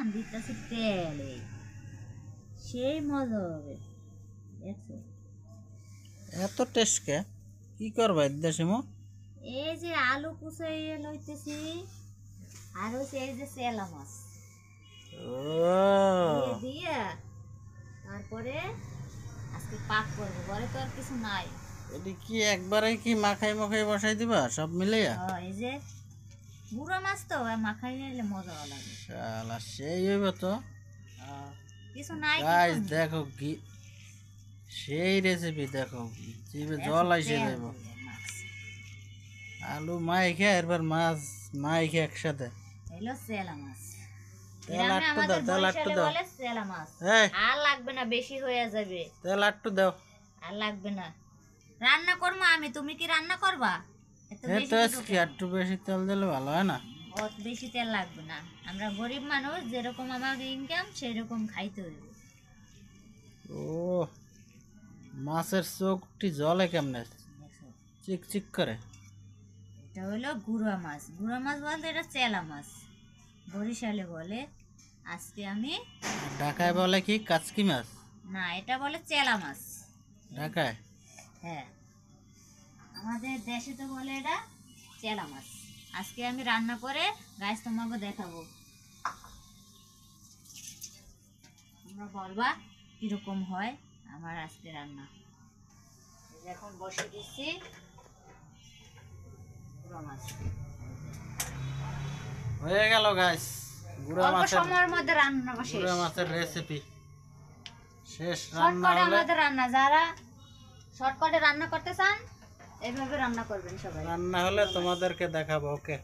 টান দিতেছে তেলে, সেই মজা হবে। দেখছো এত টেস্ট কে? কি করবা দেশিমো? এই যে আলু কুচাইয়ে লইতেছি, আর হচ্ছে এই যে চেলা মাছ ও দিয়ে তারপরে আজকে পাক করবো, ঘরে তো আর কিছু নাই। এটি কি একবারে কি মাখাই মাখাই বসাই দিবা সব মিলাইয়া? এই যে বুড়ো মাছ তো মাখাই নিলে মজা লাগে। শালা সেই হইব তো। কিছু নাই গাইস দেখো কি সেই রেসিপি, দেখো জিভে জল আইসে যাইব। আলু মাইখে এরপর মাছ মাইখে একসাথে। এলো চেলা মাছ, তেল আটটু দাও, তেল আটটু দাও। চেলা মাছ এই আর লাগবে না, বেশি হয়ে যাবে। তেল আটটু দাও। আর লাগবে না, রান্না করবো আমি, তুমি কি রান্না করবা? এত বেশি এটা কি একটু বেশি তেল দিলে ভালো হয় না? অত বেশি তেল লাগবে না, আমরা গরিব মানুষ, যেরকম আমার ইনকাম সেরকম খাইতে হইবে। ও মাছের চোখটি জলে কেমনে দেখছো? চিক চিক করে? এটা হলো গুড়া মাছ। গুড়া মাছ বলতে এটা চেলা মাছ, বরিশালে বলে। আজকে আমি ঢাকায় বলে কি কাচকি মাছ? না, এটা বলে চেলা মাছ ঢাকায়? হ্যাঁ, আমাদের দেশে তো বলে এটা চেলা মাছ। আজকে আমি রান্না করে গাছ তোমাকে দেখাবো, তোমরা বলবা কিরকম হয় আমার আজকে রান্না। এখন বসে দিচ্ছি গুঁড়া মাছ। হয়ে গেল গাইস, গুড়া অল্প মাছের সময়ের মধ্যে রান্না শেষ। গুড়া মাছের রেসিপি শেষ। রান্না শর্টকাটে হলে আমাদের রান্না, যারা শর্টকাটে রান্না করতে চান এইভাবে রান্না করবেন সবাই। রান্না হলে তোমাদেরকে দেখাবো। ওকে।